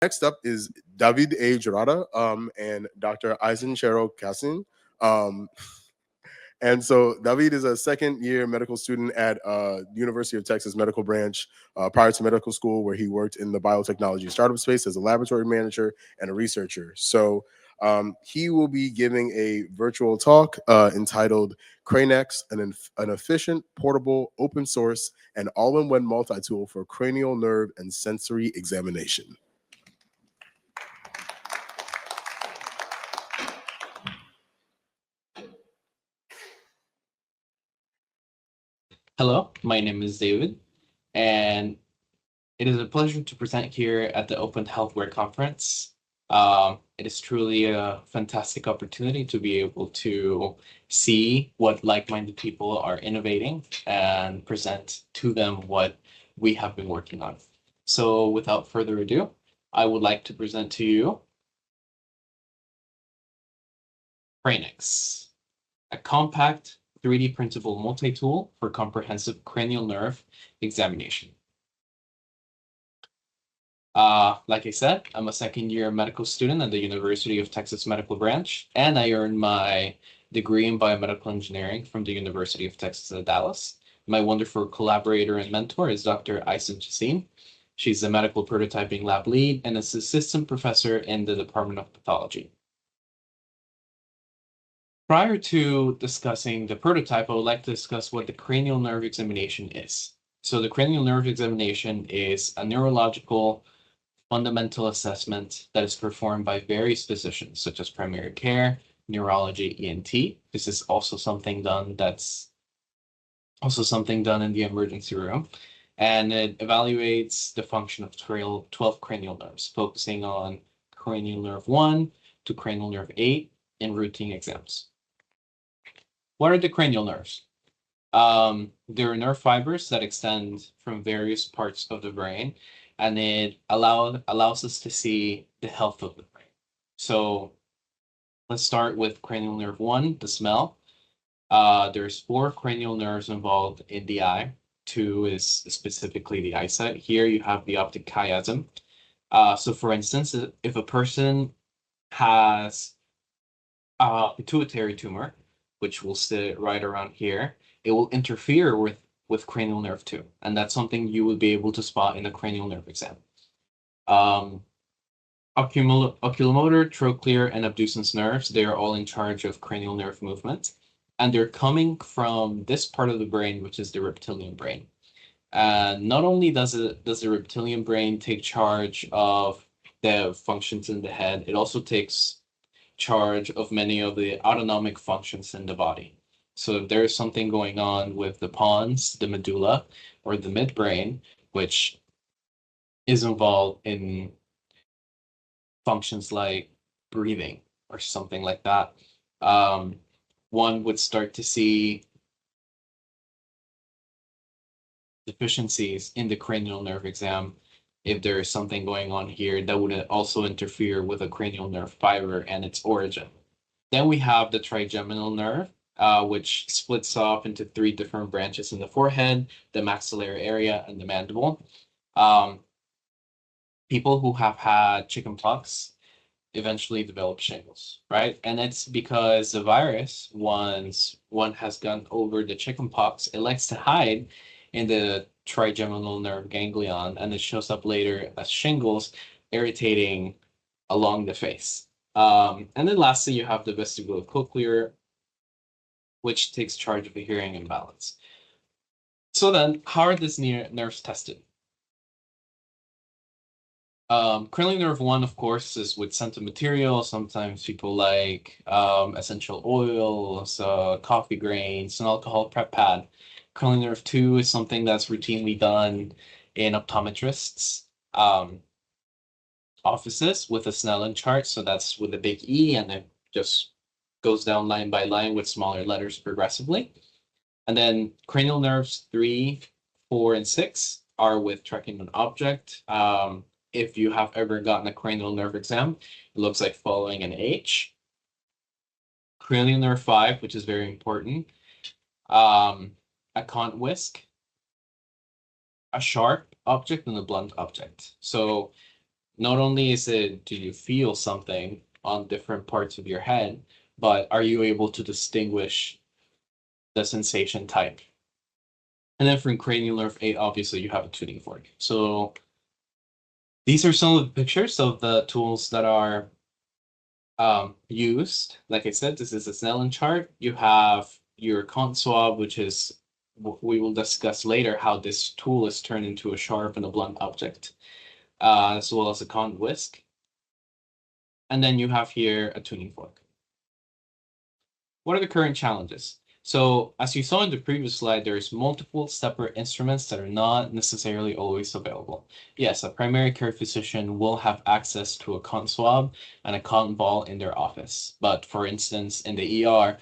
Next up is David A. Girata and Dr. Eisen Cheryl Cassin. Um, and so David is a second year medical student at University of Texas Medical Branch prior to medical school, where he worked in the biotechnology startup space as a laboratory manager and a researcher. So he will be giving a virtual talk entitled CraiNex, an efficient, portable, open source, and all-in-one multi-tool for cranial nerve and sensory examination. Hello, my name is David, and it is a pleasure to present here at the Open Healthware Conference. It is truly a fantastic opportunity to be able to see what like-minded people are innovating and present to them what we have been working on. So without further ado, I would like to present to you CraiNex, a compact 3D printable multi-tool for comprehensive cranial nerve examination. Like I said, I'm a second year medical student at the University of Texas Medical Branch, and I earned my degree in biomedical engineering from the University of Texas at Dallas. My wonderful collaborator and mentor is Dr. Aysen Chassim. She's a medical prototyping lab lead and is assistant professor in the Department of Pathology. Prior to discussing the prototype, I would like to discuss what the cranial nerve examination is. So the cranial nerve examination is a neurological fundamental assessment that is performed by various physicians, such as primary care, neurology, ENT. This is also something done in the emergency room. And it evaluates the function of 12 cranial nerves, focusing on cranial nerve 1 to cranial nerve 8 in routine exams. What are the cranial nerves? There are nerve fibers that extend from various parts of the brain, and it allows us to see the health of the brain. So let's start with cranial nerve 1, the smell. There's 4 cranial nerves involved in the eye. 2 is specifically the eyesight. Here you have the optic chiasm. So for instance, if a person has a pituitary tumor, which will sit right around here, it will interfere with cranial nerve 2, and that's something you would be able to spot in a cranial nerve exam. Um, Oculomotor, trochlear, and abducens nerves, they are all in charge of cranial nerve movement, and they're coming from this part of the brain, which is the reptilian brain. And not only does the reptilian brain take charge of the functions in the head, it also takes charge of many of the autonomic functions in the body. So if there's something going on with the pons, the medulla, or the midbrain, which is involved in functions like breathing or something like that, um, one would start to see deficiencies in the cranial nerve exam if there is something going on here that would also interfere with a cranial nerve fiber and its origin. Then we have the trigeminal nerve, which splits off into 3 different branches in the forehead, the maxillary area, and the mandible. Um, People who have had chickenpox eventually develop shingles, right? And it's because the virus, once one has gone over the chickenpox, it likes to hide in the trigeminal nerve ganglion, and it shows up later as shingles, irritating along the face. And then lastly, you have the vestibulocochlear, which takes charge of the hearing and balance. So then, how are these nerves tested? Cranial nerve 1, of course, is with scented material. Sometimes people like essential oils, coffee grains, an alcohol prep pad. Cranial nerve 2 is something that's routinely done in optometrists' offices with a Snellen chart. So that's with a big E, and it just goes down line by line with smaller letters progressively. And then cranial nerves 3, 4, and 6 are with tracking an object. If you have ever gotten a cranial nerve exam, it looks like following an H. Cranial nerve 5, which is very important, a cont whisk, a sharp object, and a blunt object. So not only is it do you feel something on different parts of your head, but are you able to distinguish the sensation type? And then for cranial nerve 8, obviously you have a tuning fork. So these are some of the pictures of the tools that are used. Like I said, this is a Snellen chart. You have your cont swab, which is we will discuss later how this tool is turned into a sharp and a blunt object, as well as a cont whisk. And then you have here a tuning fork. What are the current challenges? So as you saw in the previous slide, there's multiple separate instruments that are not necessarily always available. Yes, a primary care physician will have access to a cotton swab and a cotton ball in their office. But for instance, in the ER,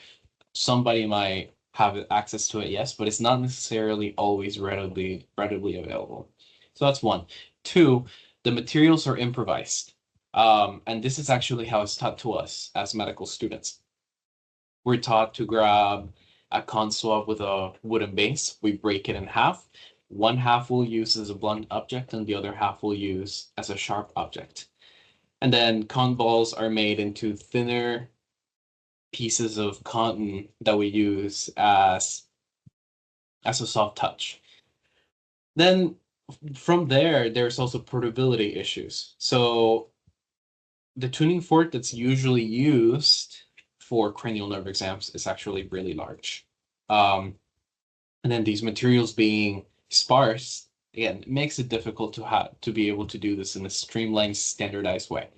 somebody might have access to it, yes, but it's not necessarily always readily available. So that's one. Two, the materials are improvised. And this is actually how it's taught to us as medical students. We're taught to grab a console with a wooden base. We break it in half. One half we'll use as a blunt object, and the other half we'll use as a sharp object. And then cotton balls are made into thinner pieces of cotton that we use as a soft touch. Then from there, there's also portability issues. So the tuning fork that's usually used for cranial nerve exams is actually really large. Um, and then these materials being sparse, again, makes it difficult to be able to do this in a streamlined, standardized way.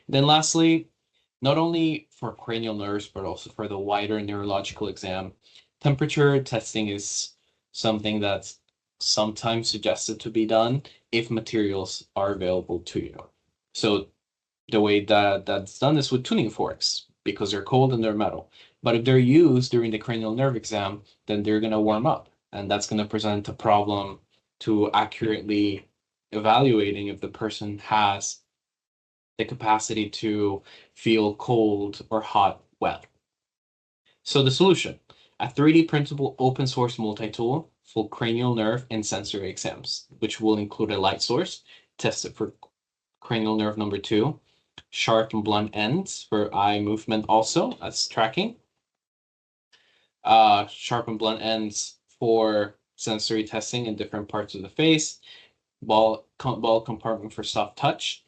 Then lastly, not only for cranial nerves, but also for the wider neurological exam, temperature testing is something that's sometimes suggested to be done if materials are available to you. So the way that that's done is with tuning forks because they're cold and they're metal. But if they're used during the cranial nerve exam, then they're going to warm up. And that's going to present a problem to accurately evaluating if the person has the capacity to feel cold or hot well. So the solution, a 3D printable open source multi-tool for cranial nerve and sensory exams, which will include a light source, tested for cranial nerve number 2, sharp and blunt ends for eye movement also as tracking, sharp and blunt ends for sensory testing in different parts of the face, ball compartment for soft touch,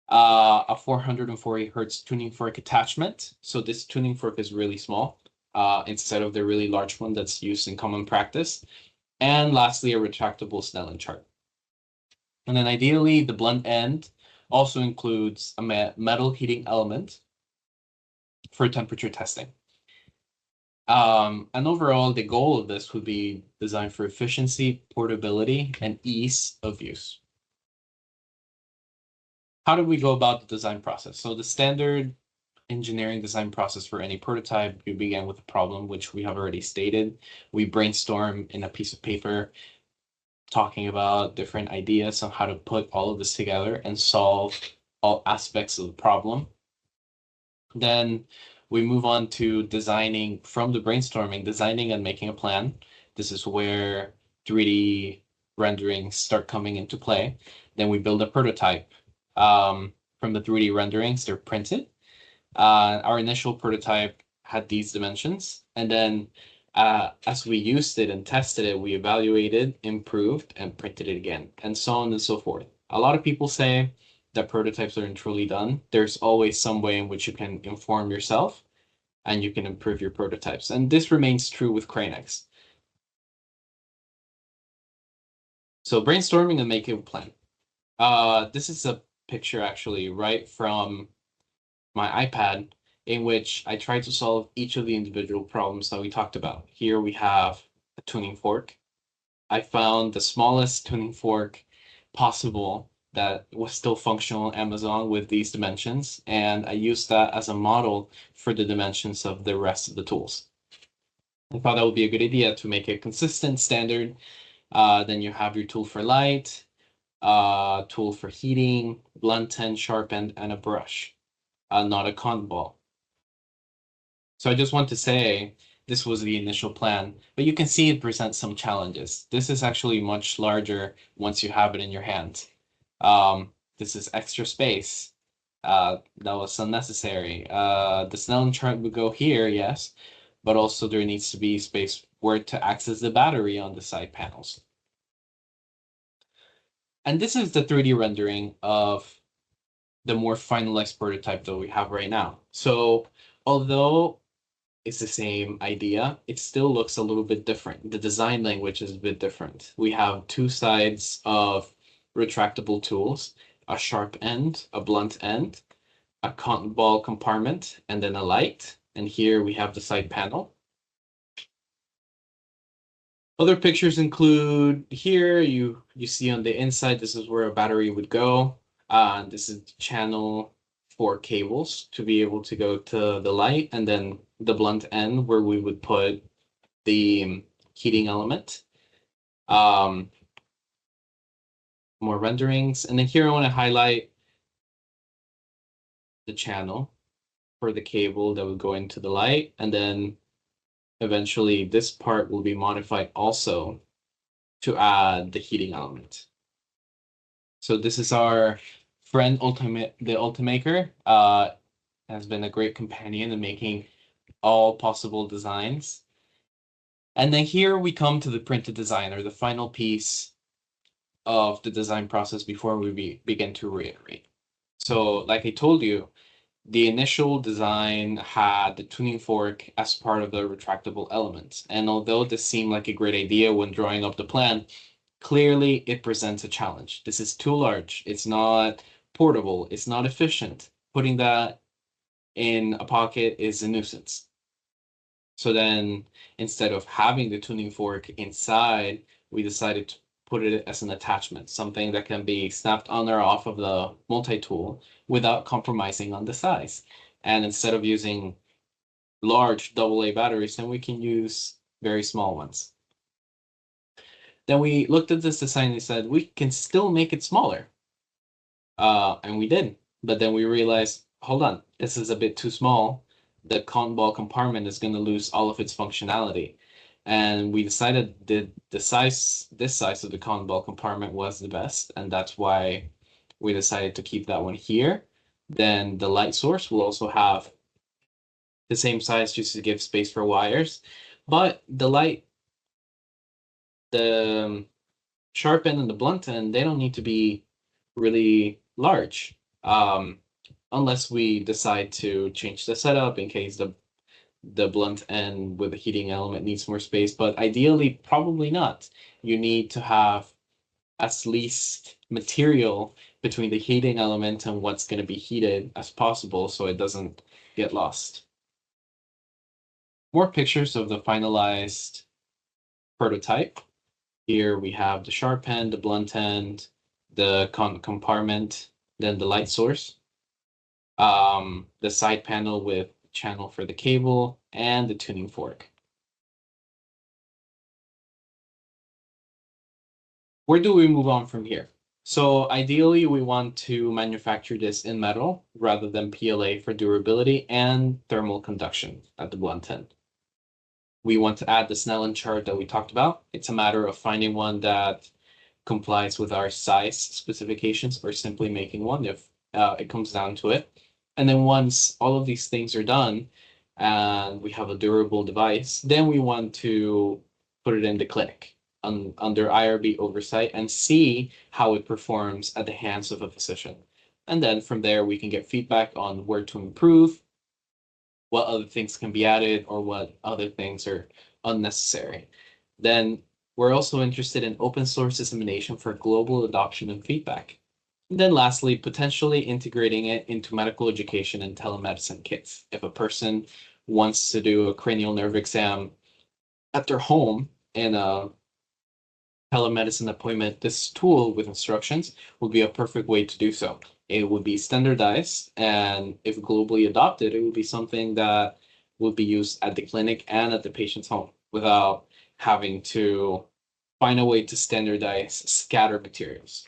a 440 hertz tuning fork attachment. So this tuning fork is really small instead of the really large one that's used in common practice. And lastly, a retractable Snellen chart. And then ideally, the blunt end also includes a metal heating element for temperature testing. And overall, the goal of this would be designed for efficiency, portability, and ease of use. How do we go about the design process? So the standard engineering design process for any prototype, you begin with a problem, which we have already stated. We brainstorm in a piece of paper, talking about different ideas on how to put all of this together and solve all aspects of the problem. Then we move on to designing from the brainstorming, designing and making a plan. This is where 3D renderings start coming into play. Then we build a prototype. From the 3D renderings, they're printed. Our initial prototype had these dimensions. And then as we used it and tested it, we evaluated, improved, and printed it again, and so on and so forth. A lot of people say that prototypes aren't truly done. There's always some way in which you can inform yourself and you can improve your prototypes. And this remains true with CraiNex. So brainstorming and making a plan. This is a picture actually right from my iPad in which I tried to solve each of the individual problems that we talked about. Here we have a tuning fork. I found the smallest tuning fork possible that was still functional on Amazon with these dimensions, and I used that as a model for the dimensions of the rest of the tools. I thought that would be a good idea to make it consistent, standard. Then you have your tool for light, tool for heating, blunt end, sharp end, and a brush, not a cotton ball. So I just want to say this was the initial plan, but you can see it presents some challenges. This is actually much larger once you have it in your hand. this is extra space. That was unnecessary. The Snellen chart would go here, yes, but also there needs to be space where to access the battery on the side panels. And this is the 3D rendering of the more finalized prototype that we have right now. So although it's the same idea, it still looks a little bit different. The design language is a bit different. We have two sides of retractable tools, a sharp end, a blunt end, a cotton ball compartment, and then a light. And here we have the side panel. Other pictures include here, you see on the inside, this is where a battery would go. This is the channel for cables to be able to go to the light, and then the blunt end where we would put the heating element. More renderings. And then here I want to highlight the channel for the cable that would go into the light. And then eventually this part will be modified also to add the heating element. So this is our friend the Ultimaker. Has been a great companion in making all possible designs. And then here we come to the printed design, or the final piece of the design process before we begin to reiterate. So like I told you, the initial design had the tuning fork as part of the retractable elements. And although this seemed like a great idea when drawing up the plan, clearly it presents a challenge. This is too large. It's not portable. It's not efficient. Putting that in a pocket is a nuisance. So then instead of having the tuning fork inside, we decided to put it as an attachment, something that can be snapped on or off of the multi-tool without compromising on the size. And instead of using large AA batteries, then we can use very small ones. Then we looked at this design and said, we can still make it smaller. And we did. But then we realized, hold on, this is a bit too small. The cotton ball compartment is going to lose all of its functionality. And we decided that this size of the cotton ball compartment was the best. And that's why we decided to keep that one here. Then the light source will also have the same size just to give space for wires. But the sharp end and the blunt end, they don't need to be really large. Unless we decide to change the setup in case the blunt end with the heating element needs more space, but ideally, probably not. You need to have as least material between the heating element and what's going to be heated as possible so it doesn't get lost. More pictures of the finalized prototype. Here we have the sharp end, the blunt end, the compartment, then the light source, the side panel with channel for the cable, and the tuning fork. Where do we move on from here? So ideally, we want to manufacture this in metal rather than PLA for durability and thermal conduction at the blunt end. We want to add the Snellen chart that we talked about. It's a matter of finding one that complies with our size specifications or simply making one if it comes down to it. And then once all of these things are done and we have a durable device, then we want to put it in the clinic under IRB oversight and see how it performs at the hands of a physician. And then from there, we can get feedback on where to improve, what other things can be added, or what other things are unnecessary. Then we're also interested in open source dissemination for global adoption and feedback. And then lastly, potentially integrating it into medical education and telemedicine kits. If a person wants to do a cranial nerve exam at their home in a telemedicine appointment, this tool with instructions would be a perfect way to do so. It would be standardized, and if globally adopted, it would be something that would be used at the clinic and at the patient's home without having to find a way to standardize scatter materials.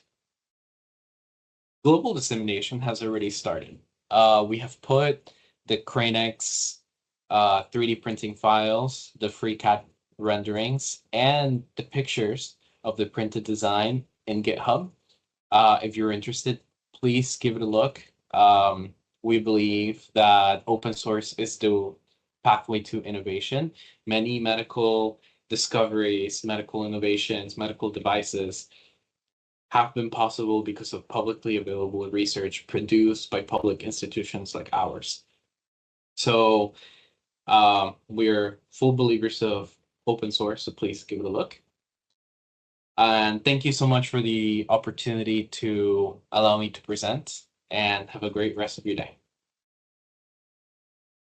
Global dissemination has already started. We have put the CraiNex 3D printing files, the FreeCAD renderings, and the pictures of the printed design in GitHub. If you're interested, please give it a look. We believe that open source is the pathway to innovation. Many medical discoveries, medical innovations, medical devices have been possible because of publicly available research produced by public institutions like ours. So we're full believers of open source, so please give it a look. And thank you so much for the opportunity to allow me to present, and have a great rest of your day.